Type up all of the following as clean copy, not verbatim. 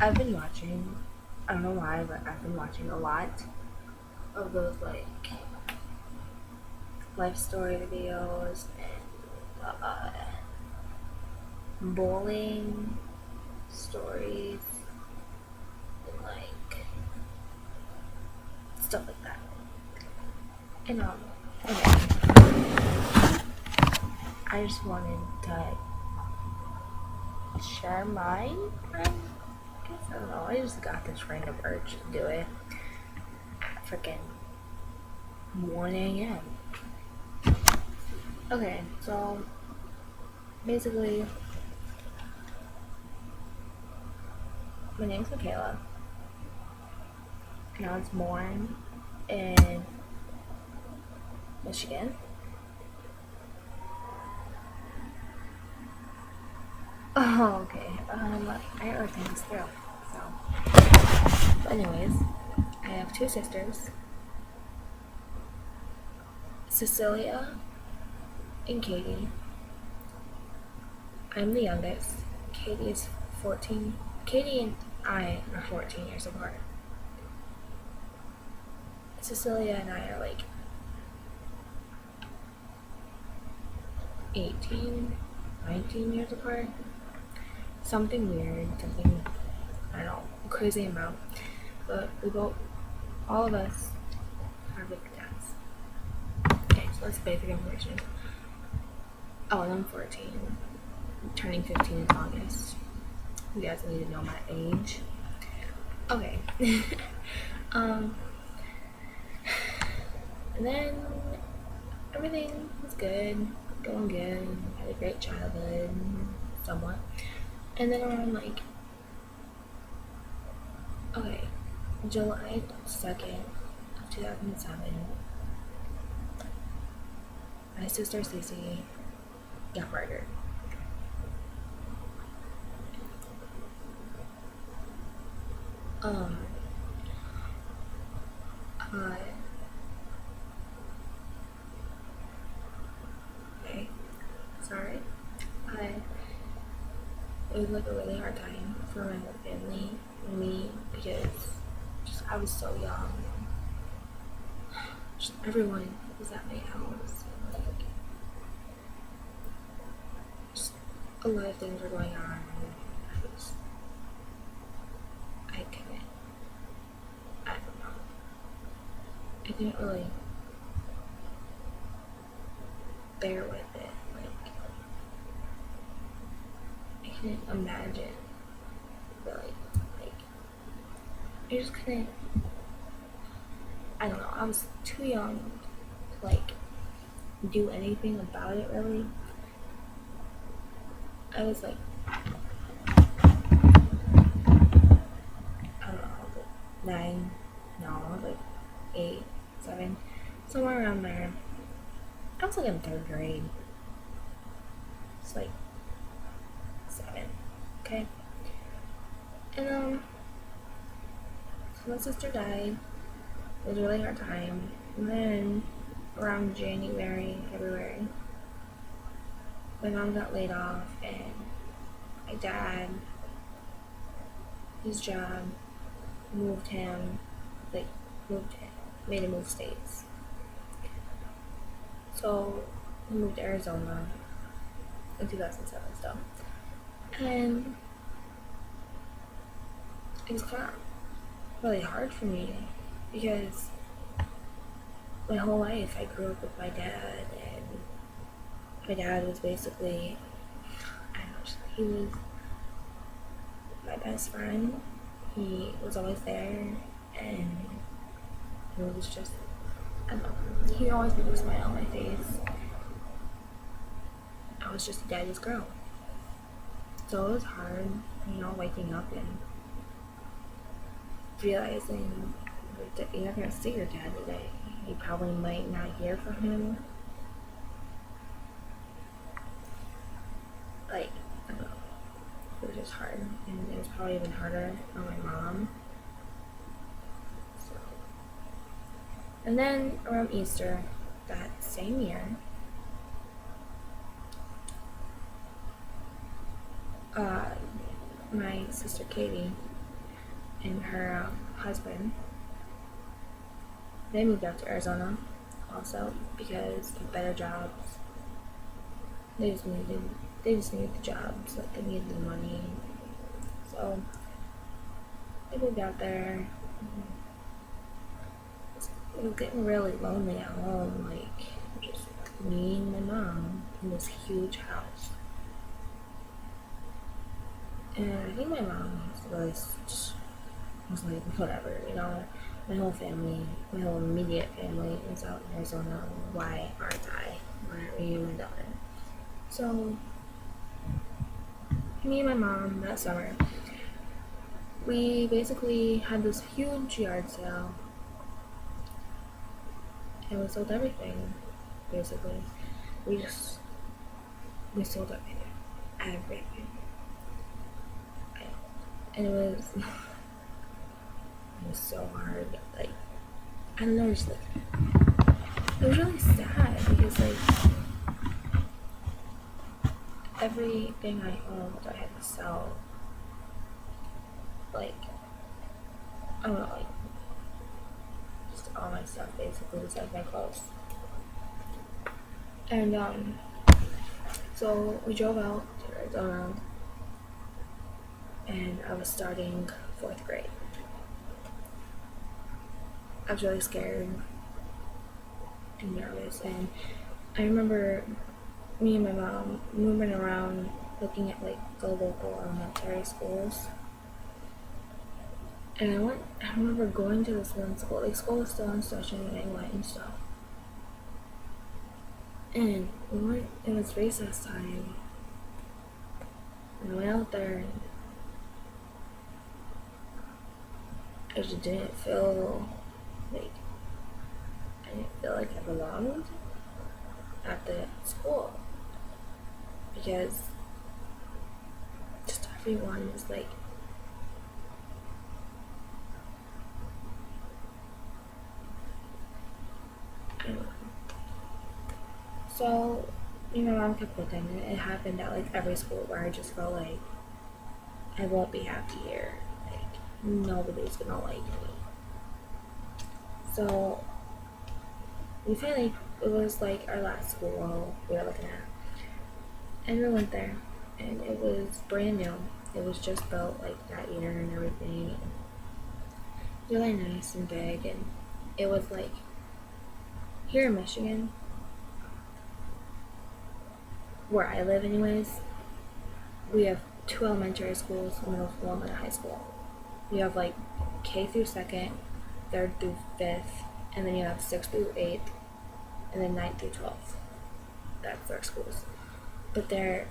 I've been watching, I don't know why, but I've been watching a lot of those like life story videos and bowling stories and like stuff like that. And okay, I just wanted to share mine. I guess I don't know. I just got this random urge to do it. Freaking 1 a.m. Okay, so basically, my name's Makayla, and I was born in Michigan. Oh, okay. I gotta think this through. But anyways, I have two sisters, Cecilia and Katie. I'm the youngest. Katie is 14. Katie and I are 14 years apart. Cecilia and I are like 18, 19 years apart. Something weird, something, I don't know, crazy amount. But all of us are with dads. Okay, so that's basic information. Oh, and I'm 14. I'm turning 15 in August. You guys need to know my age. Okay. um, and then everything was good, going good. Had a great childhood, somewhat. And then around like, okay, July 2nd of 2007, my sister Cece got murdered. Um, uh, okay, sorry. It was like a really hard time for my whole family and me because just I was so young. Just everyone was at my house. And, like, just a lot of things were going on. And I couldn't. I don't know. I couldn't really bear with it. Like I couldn't imagine. Really, like I just couldn't. I don't know. I was too young to like do anything about it. Really, I was like, I don't know, I was like 9. No, I was like 8, 7, somewhere around there. I was like in 3rd grade. It's like 7. Okay. And so my sister died. It was a really hard time. And then around January, February, my mom got laid off, and my dad, his job moved him, like made him move states. So he moved to Arizona in 2007 still. And it was kind of really hard for me because my whole life I grew up with my dad, and my dad was basically, I don't know, he was my best friend. He was always there, and it was just, I don't know, he always put a smile on my face. I was just a daddy's girl. So it was hard, waking up and realizing that you're not going to see your dad today. You probably might not hear from him. Like, I don't know. It was just hard. And it was probably even harder on my mom. So. And then around Easter that same year, my sister Katie and her husband, they moved out to Arizona also because of better jobs. They just needed the jobs, like they needed the money. So they moved out there. It was getting really lonely at home, like just me and my mom in this huge house. And I think my mom just was like, whatever, my whole family, my whole immediate family is out in Arizona. Why aren't I? Why aren't me and my daughter? So, me and my mom that summer, we basically had this huge yard sale. And we sold everything, basically. We sold everything. Everything. And it was so hard. Like, I don't know, just like, it was really sad because, like, everything I owned, I had to sell. Like, I don't know, like, just all my stuff, basically, besides my clothes. And, so we drove out to Arizona, and I was starting 4th grade. I was really scared and nervous, and I remember me and my mom moving around looking at like the local elementary schools. And I remember going to this one school, like school was still in session, and I went and stuff. And it was recess time, and I went out there, and I just didn't feel like I belonged at the school, because just everyone was like, I don't know. So me and my mom kept looking, and it happened at like every school where I just felt like I won't be happy here. Like nobody's gonna like me. So it was like our last school we were looking at. And we went there, and it was brand new. It was just built like that year and everything. Really nice and big, and it was like here in Michigan, where I live anyways, we have 2 elementary schools, middle school, and a high school. You have like K through 2nd, 3rd through 5th, and then you have 6th through 8th, and then 9th through 12th. That's their schools. But the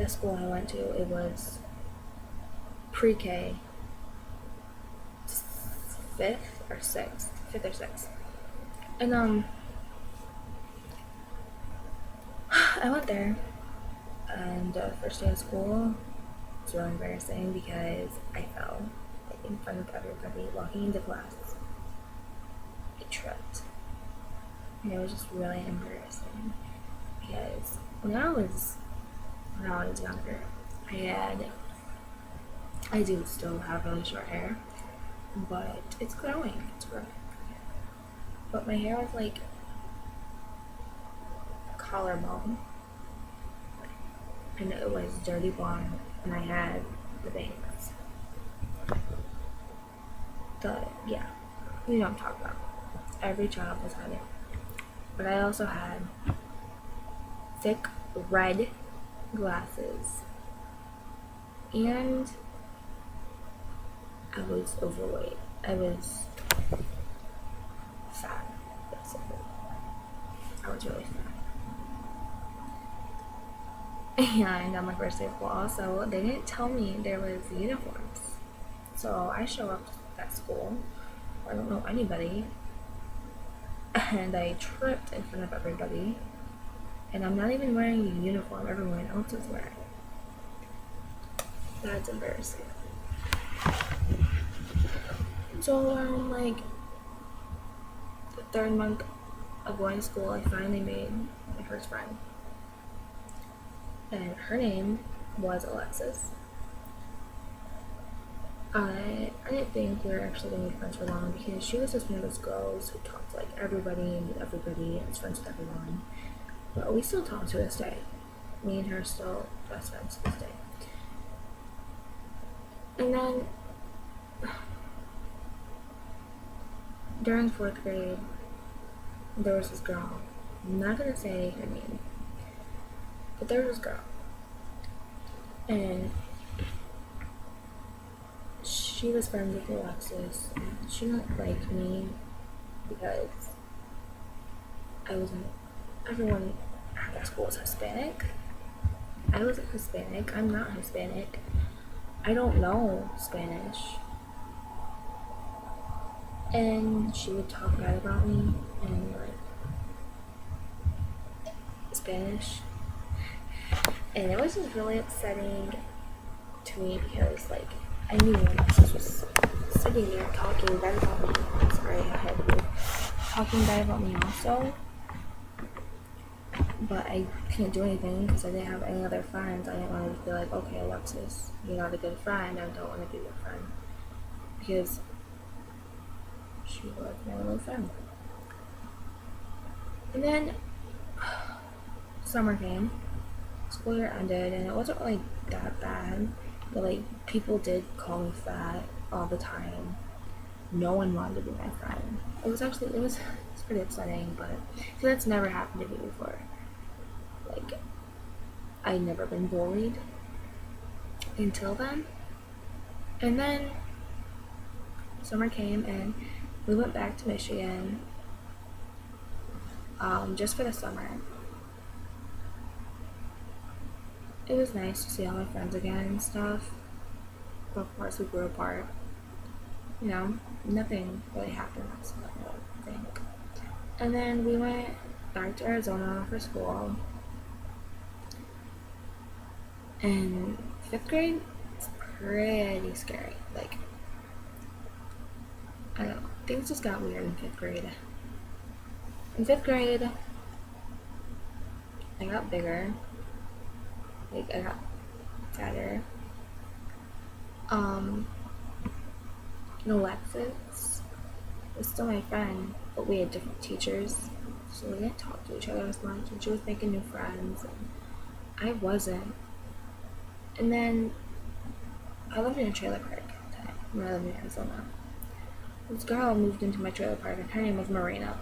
school I went to, it was pre-K, 5th or 6th. And I went there, and first day of school, it's really embarrassing because I fell like, in front of everybody walking into class. I tripped, and it was just really embarrassing because when I was younger, I do still have really short hair, but it's growing. But my hair was like collarbone, and it was dirty blonde, and I had the bangs. Yeah, you know what I'm talking about. Every child has had it. But I also had thick red glasses, and I was overweight. I was fat, basically. I was really fat. And on my first day of school also, they didn't tell me there was uniforms. So I show up at school, I don't know anybody, and I tripped in front of everybody, and I'm not even wearing a uniform everyone else is wearing. That's embarrassing. So around like the 3rd month of going to school, I finally made my first friend. And her name was Alexis. I didn't think we were actually gonna be friends for long because she was just one of those girls who talked to like everybody and with everybody and was friends with everyone. But we still talk to this day. Me and her are still best friends to this day. And then during fourth grade, there was this girl. I'm not gonna say her name, but there was this girl, and she was friends with Alexis, and she didn't like me because I wasn't. Everyone at that school was Hispanic. I wasn't Hispanic. I'm not Hispanic. I don't know Spanish. And she would talk bad about me in like Spanish. And it was just really upsetting to me because like I knew Alexis was sitting there talking bad about me. I'm sorry, I had you talking bad about me also. But I couldn't do anything because I didn't have any other friends. I didn't want to be like, okay, Alexis, you're not a good friend. I don't want to be your friend. Because she was my little friend. And then summer came, school year ended, and it wasn't really that bad. But like people did call me fat all the time. No one wanted to be my friend. It's pretty upsetting, but because that's never happened to me before. Like I'd never been bullied until then. And then summer came and we went back to Michigan just for the summer. It was nice to see all my friends again and stuff. But of course we grew apart. You know, nothing really happened that summer, I don't think. And then we went back to Arizona for school. And 5th grade is pretty scary. Like, I don't know, things just got weird in 5th grade. In 5th grade, I got bigger. Like, I got fatter. Alexis was still my friend, but we had different teachers, so we didn't talk to each other as much, and she was making new friends, and I wasn't. And then I lived in a trailer park at the time when I lived in Arizona. This girl moved into my trailer park, and her name was Marina.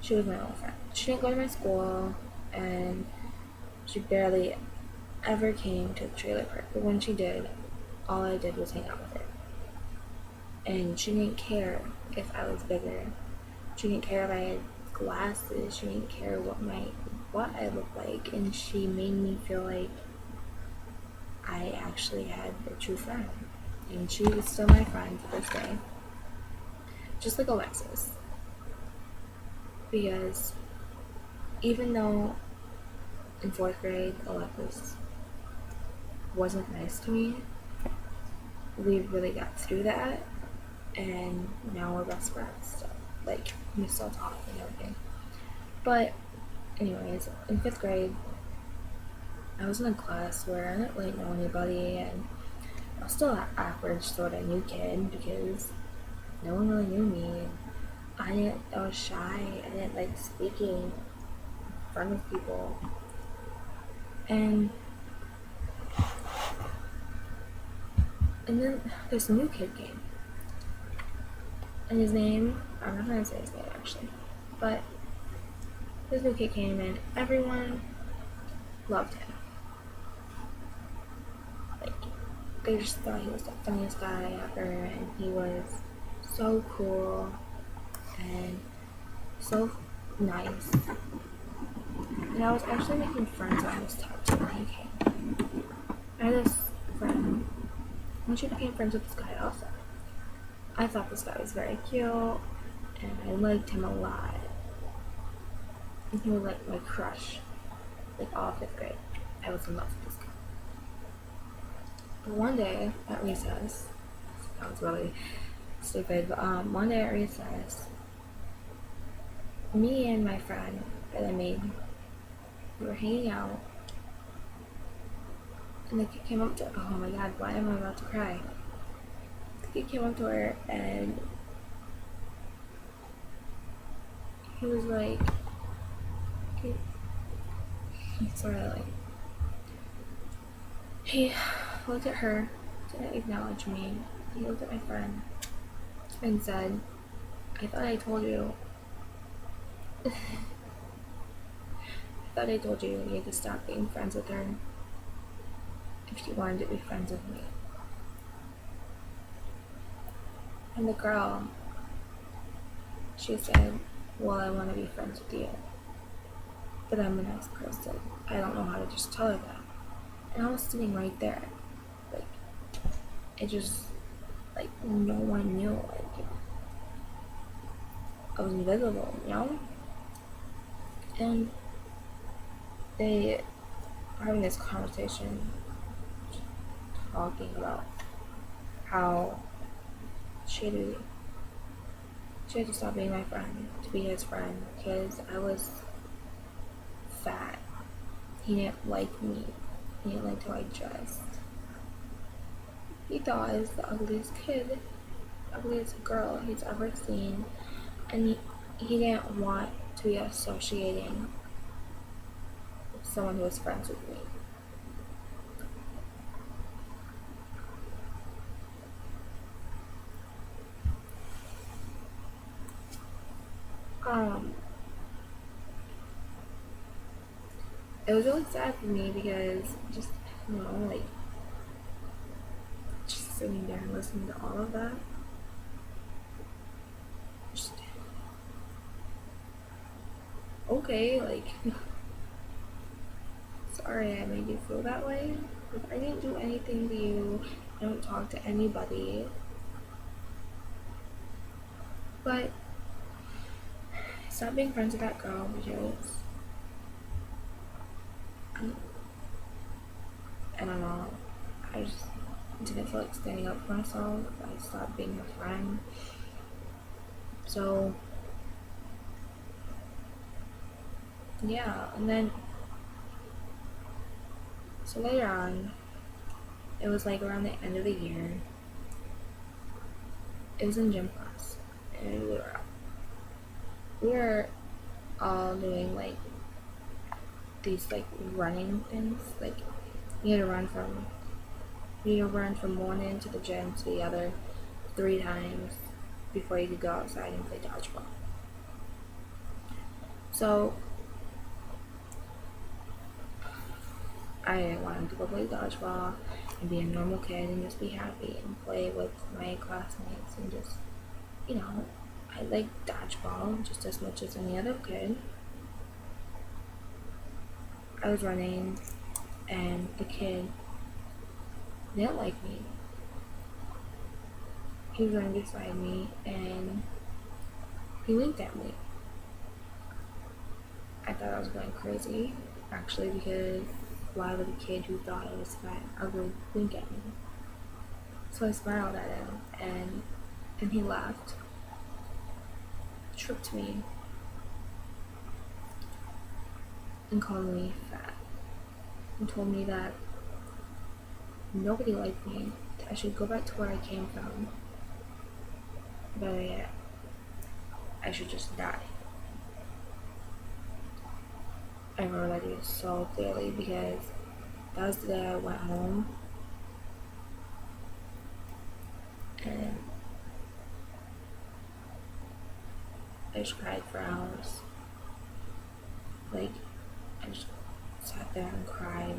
She was my old friend. She didn't go to my school, and she barely ever came to the trailer park, but when she did, all I did was hang out with her. And she didn't care if I was bigger. She didn't care if I had glasses. She didn't care what I looked like, and she made me feel like I actually had a true friend. And she was still my friend to this day. Just like Alexis. Because even though in 4th grade Alexis wasn't nice to me, we really got through that, and now we're best friends. So, like, we still talk and everything. But, anyways, in 5th grade, I was in a class where I didn't really know anybody, and I was still an awkward sort of new kid because no one really knew me. I was shy. I didn't like speaking in front of people. And then this new kid came. And his name, I'm not going to say his name actually, but this new kid came and everyone loved him. Like, they just thought he was the funniest guy ever, and he was so cool and so nice. And I was actually making friends on this top when he came. I had this friend, and she became friends with this guy also. I thought this guy was very cute, and I liked him a lot. And he was like my crush, like all 5th grade. I was in love with this guy. But one day at recess, that was really stupid, but one day at recess, me and my friend that I made, we were hanging out, and the kid came up to, oh my god, why am I about to cry? he came up to her and he was like, he sort of like, he looked at her, didn't acknowledge me. He looked at my friend and said, I thought I told you. I thought I told you had to stop being friends with her if you wanted to be friends with me. And the girl, she said, well, I want to be friends with you, but I'm a nice person. I don't know how to just tell her that. And I was sitting right there. Like, it just, like, no one knew. Like, I was invisible, you know? And they were having this conversation, talking about how she had to stop being my friend to be his friend because I was fat. He didn't like me. He didn't like how I dressed. He thought I was the ugliest kid, ugliest girl he's ever seen, and he didn't want to be associating with someone who was friends with me. It was really sad for me because just, you know, like, just sitting there and listening to all of that. Just, okay, like, sorry I made you feel that way. Like, I didn't do anything to you. I don't talk to anybody. But stop being friends with that girl because I don't know. I just didn't feel like standing up for myself. I stopped being her friend. So yeah, and then so later on, it was like around the end of the year. It was in gym class, and we were all doing like these like running things. Like you had to run from one end to the gym to the other 3 times before you could go outside and play dodgeball. So I wanted to go play dodgeball and be a normal kid and just be happy and play with my classmates and just, you know, I like dodgeball just as much as any other kid. I was running and the kid didn't like me. He was running beside me and he winked at me. I thought I was going crazy, actually, because why would a kid who thought I was fat and ugly wink at me? So I smiled at him and he laughed, tripped me, and called me fat and told me that nobody liked me, that I should go back to where I came from, but I should just die. I remember that day so clearly because that was the day I went home and I just cried for hours. Like, I just sat there and cried,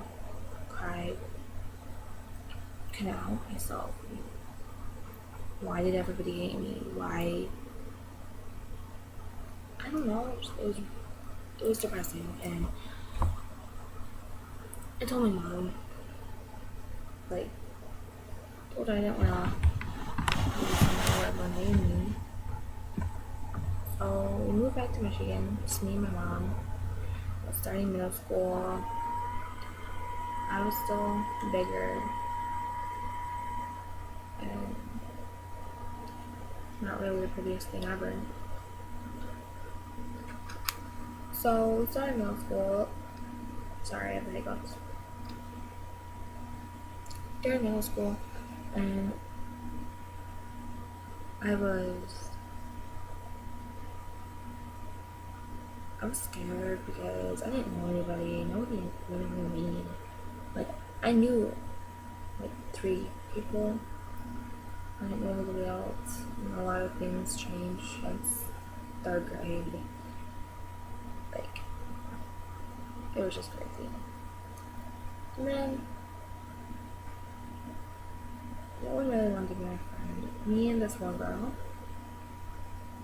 couldn't help myself. Why did everybody hate me? Why? I don't know. It was depressing, and I told my mom, like, told her I didn't want to be somewhere where everyone hated me. So we moved back to Michigan, just me and my mom. I was starting middle school. I was still bigger and not really the prettiest thing ever. So we started middle school. Sorry, I have hiccups. During middle school, and I was scared because I didn't know anybody. Nobody really knew me. Like, I knew like 3 people. I didn't know anybody else. And a lot of things changed since 3rd grade. Like, it was just crazy. And then, no one really wanted to be my friend. Me and this one girl,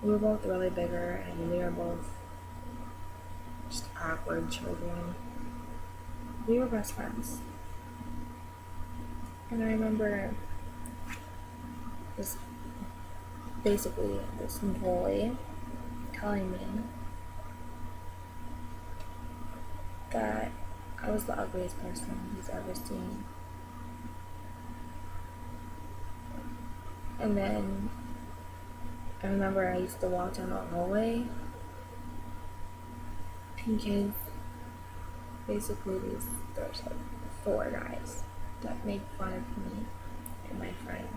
we were both really bigger, and we were both just awkward children. We were best friends. And I remember this boy telling me that I was the ugliest person he's ever seen. And then I remember I used to walk down the hallway, and kids, basically there's like 4 guys that made fun of me and my friend.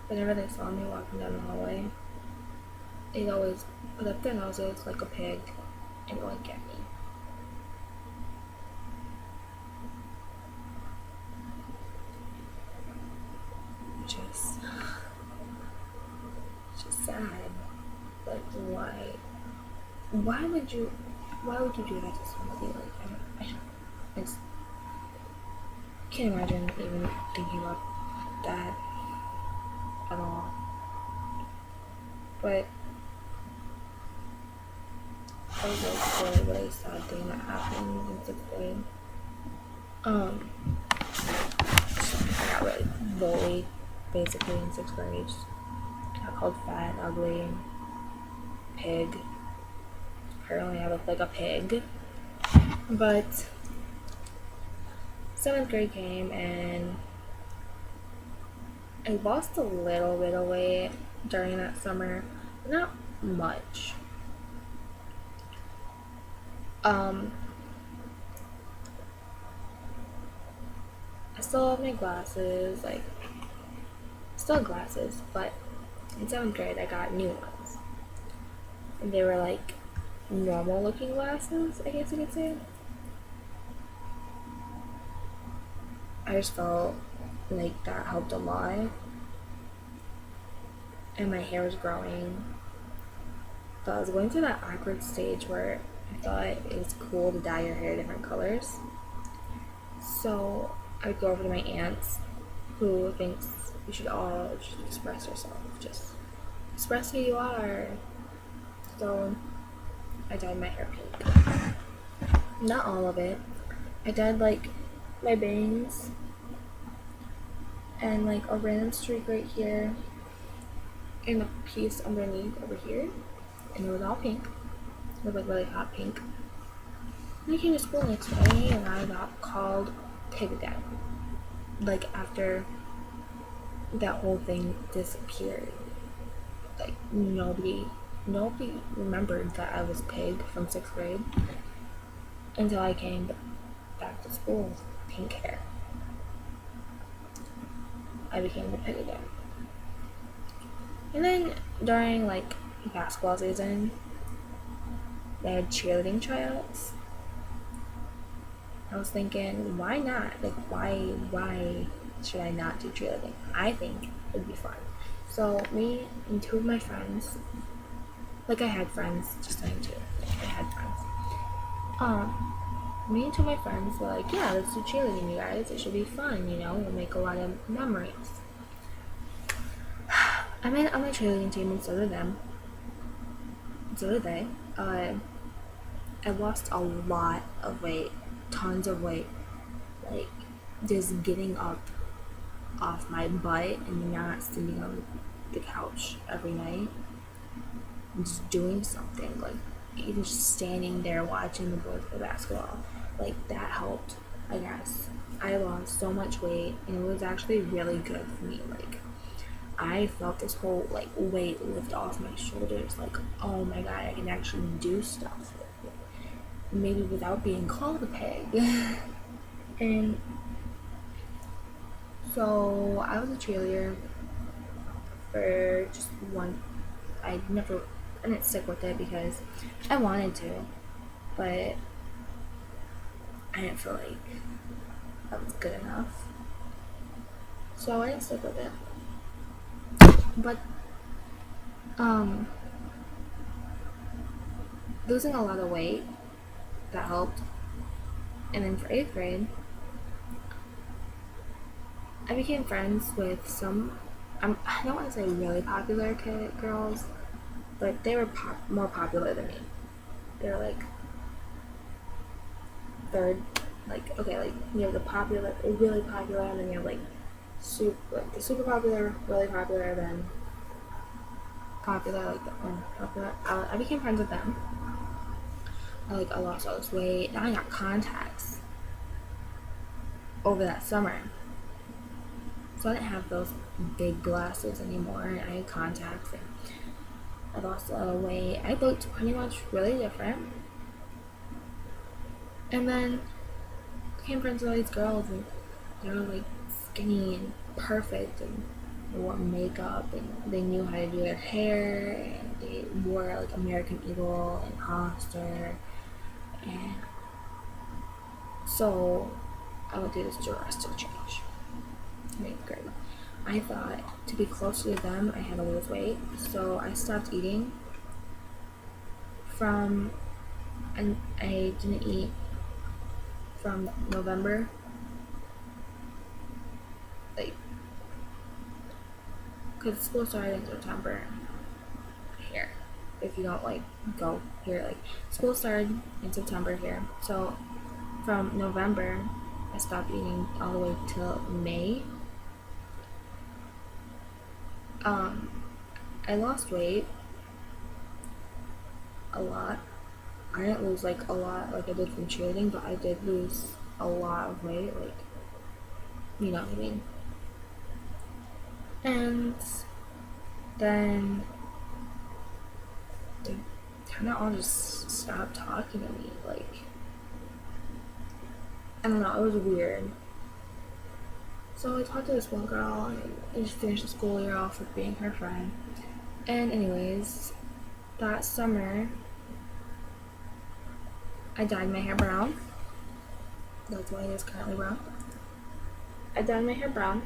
Whenever they saw me walking down the hallway, they'd always put up their noses like a pig and wink at me. Just sad. Like, why would you do that to somebody? Like, I just can't imagine even thinking about that at all. But that was like a really sad thing that happened in 6th grade. I got really bullied basically in 6th grade. I got called fat, ugly, pig. Apparently I looked like a pig. But 7th grade came and I lost a little bit of weight during that summer. Not much. I still have my glasses, like, still have glasses, but in 7th grade I got new ones. And they were like normal looking glasses, I guess you could say. I just felt like that helped a lot. And my hair was growing. But I was going through that awkward stage where I thought it was cool to dye your hair different colors. So I would go over to my aunts, who thinks you should all just express yourself. Just express who you are. So I dyed my hair pink. Not all of it. I dyed like my bangs and like a random streak right here and a piece underneath over here. And it was all pink. It was like really hot pink. And I came to school next day and I got called pig again. Like, after that whole thing disappeared, like nobody remembered that I was pig from 6th grade until I came back to school with pink hair. I became the pig again. And then during like basketball season, they had cheerleading tryouts. I was thinking, why not? Like, why should I not do cheerleading? I think it'd be fun. So me and 2 of my friends, like I had friends, just saying 2, I had friends. Me and 2 of my friends were like, yeah, let's do cheerleading, you guys. It should be fun, you know, we'll make a lot of memories. I made it on my cheerleading team and so did them. So did they. I lost a lot of weight, tons of weight, like just getting up off my butt and not sitting on the couch every night, and just doing something, like even just standing there watching the boys play basketball, like that helped, I guess. I lost so much weight and it was actually really good for me. Like, I felt this whole like weight lift off my shoulders, like, oh my god, I can actually do stuff. Maybe without being called a pig. And so I was a cheerleader for just one. I didn't stick with it because I wanted to, but I didn't feel like that was good enough. So I didn't stick with it. But losing a lot of weight, that helped. And then for 8th grade, I became friends with some, I don't want to say really popular girls, but they were more popular than me. They were like third, like, okay, like, you have the popular, really popular, and then you have like the super popular, really popular, then popular, like the unpopular. I became friends with them. I lost all this weight. Now I got contacts over that summer. So I didn't have those big glasses anymore, and I had contacts, and I lost a lot of weight. I looked pretty much really different. And then I became friends with all these girls, and they were like skinny and perfect, and they wore makeup, and they knew how to do their hair, and they wore like American Eagle and Hollister. And so I went through this drastic change in 8th grade. I thought to be closer to them, I had to lose weight. So I stopped eating and I didn't eat from November, like, because school started in September here. If you don't like go here, like, school started in September here. So from November, I stopped eating all the way till May. I lost weight a lot. I didn't lose like a lot like I did from cheerleading, but I did lose a lot of weight, like, you know what I mean. And then they kind of all just stopped talking to me. Like, I don't know, it was weird. So I talked to this one girl, and I just finished the school year off with being her friend. And anyways, that summer, I dyed my hair brown. That's why it is currently brown. I dyed my hair brown,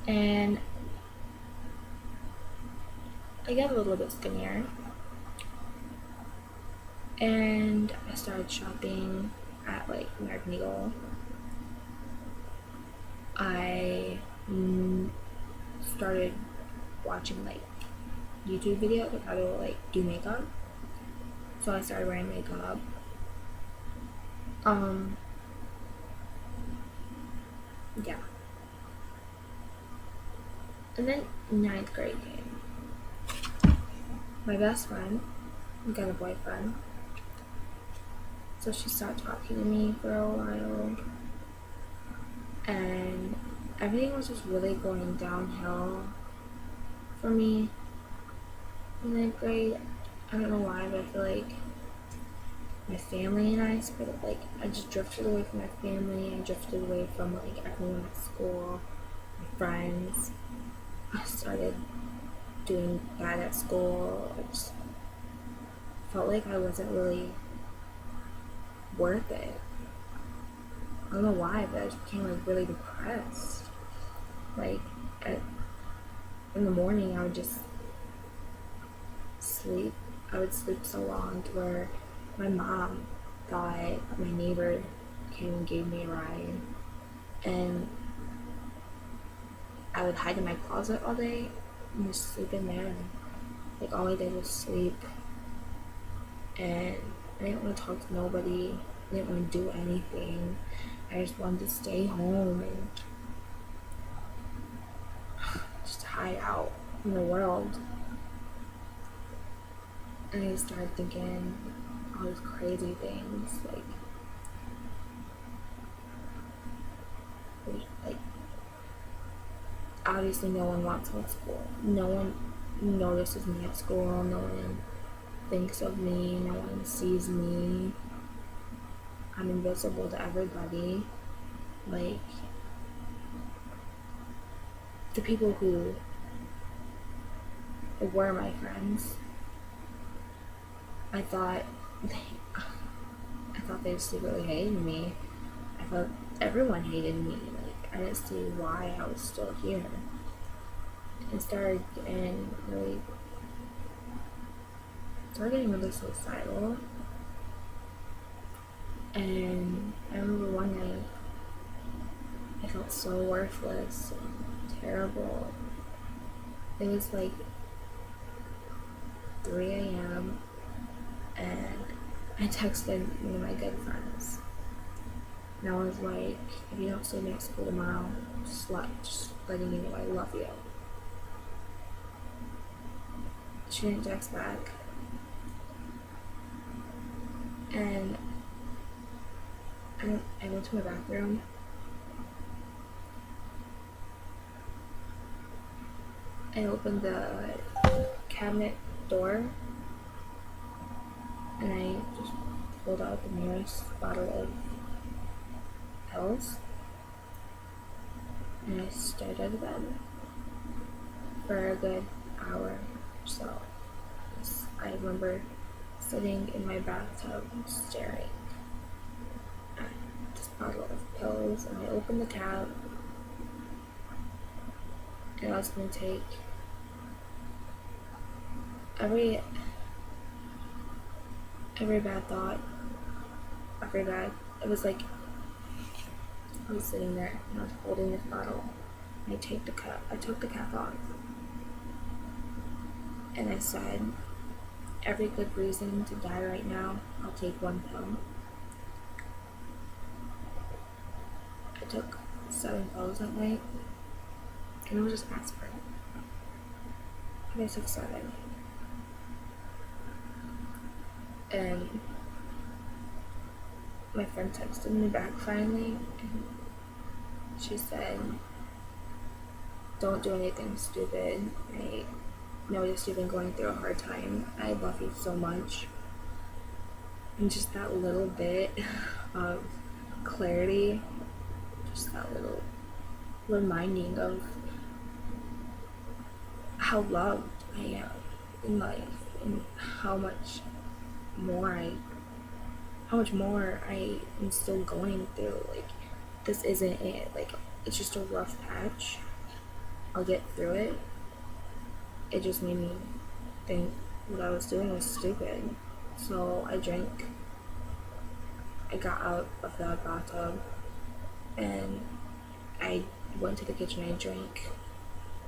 and I got a little bit skinnier. And I started shopping at like American Eagle. I started watching like YouTube videos of how to like do makeup. So I started wearing makeup. Yeah. And then 9th grade came. My best friend got a boyfriend. So she stopped talking to me for a while. And everything was just really going downhill for me in 9th grade. I don't know why, but I feel like my family and I split, like, I just drifted away from my family. I drifted away from like everyone at school, my friends. I started doing bad at school. I just felt like I wasn't really worth it. I don't know why, but I just became like really depressed. Like, in the morning, I would just sleep. I would sleep so long to where my mom thought my neighbor came and gave me a ride. And I would hide in my closet all day and just sleep in there. And like all I did was sleep. And I didn't want to talk to nobody. I didn't want to do anything. I just wanted to stay home and just hide out in the world. And I started thinking all these crazy things, like obviously no one wants me at school. No one notices me at school. No one thinks of me. No one sees me. I'm invisible to everybody. Like, the people who were my friends. I thought they secretly hated me. I thought everyone hated me. Like, I didn't see why I was still here. And started getting really suicidal. And I remember one night I felt so worthless and terrible. It was like 3 a.m. and I texted one of my good friends. And I was like, if you don't see me at school tomorrow, just letting you know I love you. She didn't text back. And I went to my bathroom. I opened the cabinet door and I just pulled out the nearest bottle of pills and I stared at them for a good hour or so. I remember sitting in my bathtub staring at this bottle of pills, and I opened the cap and I was going to take every bad thought, it was like I was sitting there and I was holding this bottle and I took the cap off and I said, every good reason to die right now, I'll take one pill. I took 7 pills that night and it was just aspirin. And I took 7. And my friend texted me back finally and she said, don't do anything stupid. I noticed you've been going through a hard time. I love you so much. And just that little bit of clarity, just that little reminding of how loved I am in life and how much more I am still going through. Like, this isn't it. Like, it's just a rough patch. I'll get through it. It just made me think what I was doing was stupid. So I drank. I got out of the bathtub and I went to the kitchen. I drank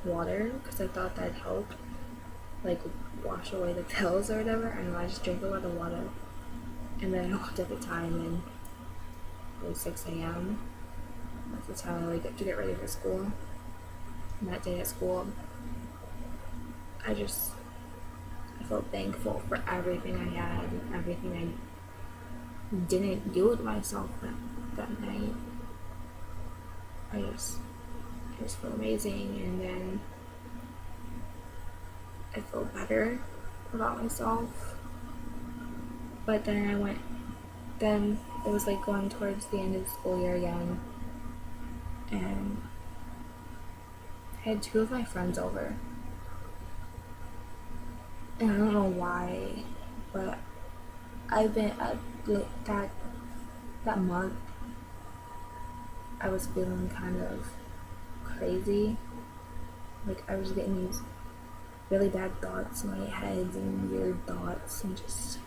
water because I thought that'd help, like, wash away the pills or whatever. And I just drank a lot of water. And then I looked at the time and it was 6 a.m. That's the time I wake up to get ready for school. And that day at school, I felt thankful for everything I had and everything I didn't do with myself that night. I just felt amazing, and then I felt better about myself. But then it was like going towards the end of the school year again, and I had 2 of my friends over. And I don't know why, but I've been that month I was feeling kind of crazy. Like, I was getting these really bad thoughts in my head and weird thoughts and just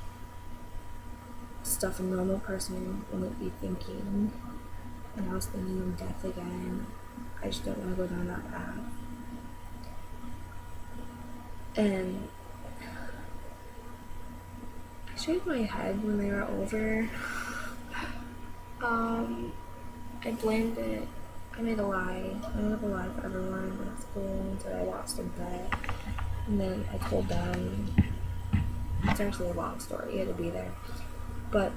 stuff a normal person wouldn't be thinking. And I was thinking of death again. I just don't want to go down that path. And I shaved my head when they were over. I blamed it. I made a lie. I made up a lie for everyone at school and said I lost a bet. And then I told them. It's actually a long story. You had to be there. But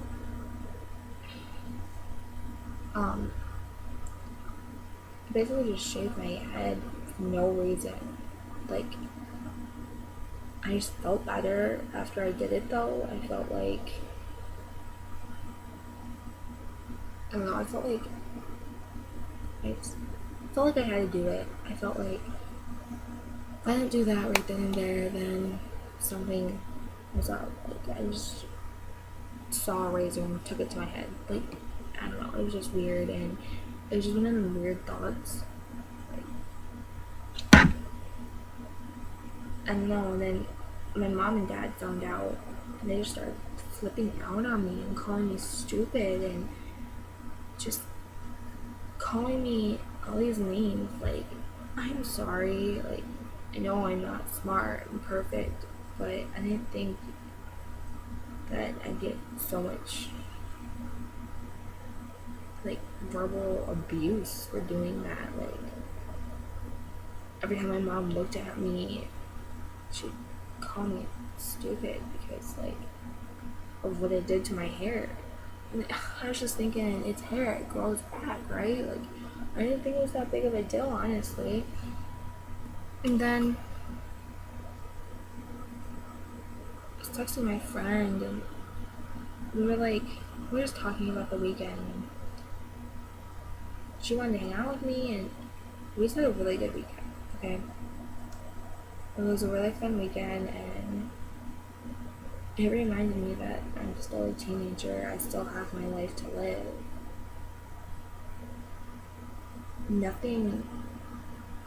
I basically just shaved my head for no reason. Like, I just felt better after I did it though. I felt like, I don't know, I felt like I had to do it. I felt like I didn't do that right then and there, then something was up. Like, I just saw a razor and took it to my head. Like, I don't know, it was just weird, and it was just one of the weird thoughts. Like, I don't know, and then my mom and dad found out, and they just started flipping out on me and calling me stupid and just calling me all these names. Like, I'm sorry, like, I know I'm not smart and perfect, but I didn't think that I'd get so much, like, verbal abuse for doing that. Like, every time my mom looked at me, she'd call me stupid because, like, of what it did to my hair. And I was just thinking, it's hair, it grows back, right? Like, I didn't think it was that big of a deal, honestly. And then I was texting my friend, and we were just talking about the weekend. And she wanted to hang out with me, and we just had a really good weekend, okay? It was a really fun weekend, and it reminded me that I'm still a teenager. I still have my life to live. Nothing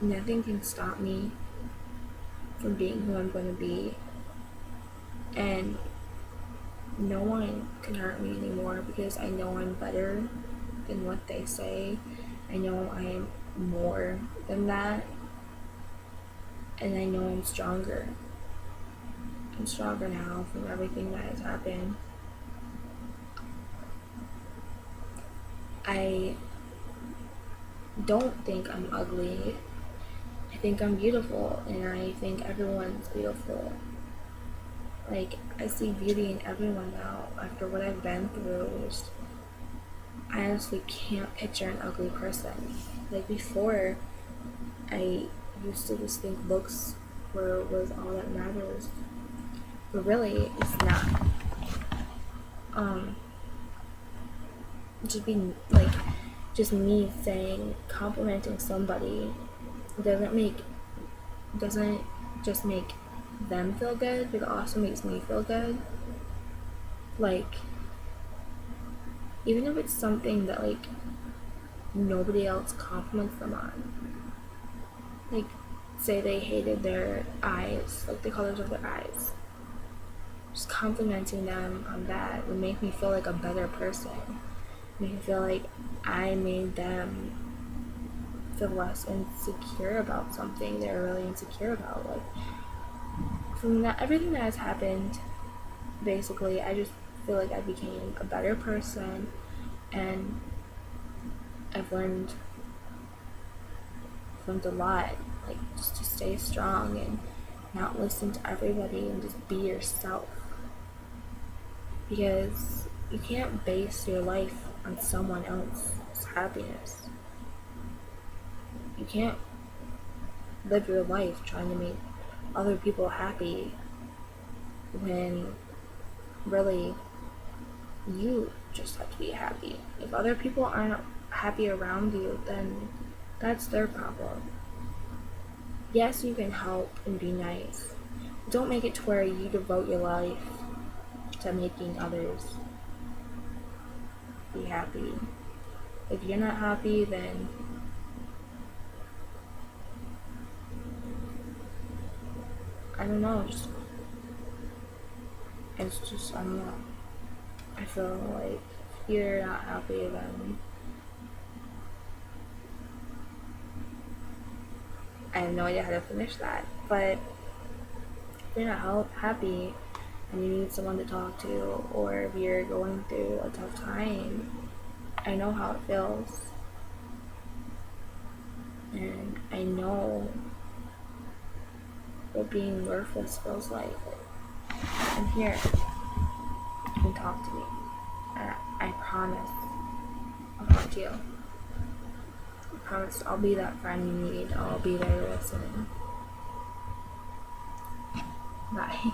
can stop me from being who I'm going to be, and no one can hurt me anymore because I know I'm better than what they say. I know I am more than that, and I know I'm stronger. I'm stronger now from everything that has happened. I don't think I'm ugly. I think I'm beautiful, and I think everyone's beautiful. Like, I see beauty in everyone now after what I've been through. I honestly can't picture an ugly person. Like, before, I used to just think looks was all that matters, but really, it's not. Just being like, just me saying, complimenting somebody doesn't just make them feel good, but it also makes me feel good. Like, even if it's something that, like, nobody else compliments them on. Like, say they hated their eyes, like they call themselves their eyes. Just complimenting them on that would make me feel like a better person. Make me feel like I made them feel less insecure about something they're really insecure about. Like, from that, everything that has happened, basically, I just feel like I became a better person, and I've learned a lot. Like, just to stay strong and not listen to everybody and just be yourself. Because you can't base your life on someone else's happiness. You can't live your life trying to make other people happy when really you just have to be happy. If other people aren't happy around you, then that's their problem. Yes, you can help and be nice. Don't make it to where you devote your life to making others be happy. If you're not happy, then I don't know, I don't know. I feel like if you're not happy, then I have no idea how to finish that. But if you're not happy and you need someone to talk to, or if you're going through a tough time, I know how it feels. And I know what being worthless feels like. I'm here. You can talk to me. And I promise I'll talk to you. I promise I'll be that friend you need. I'll be there to listen. Bye.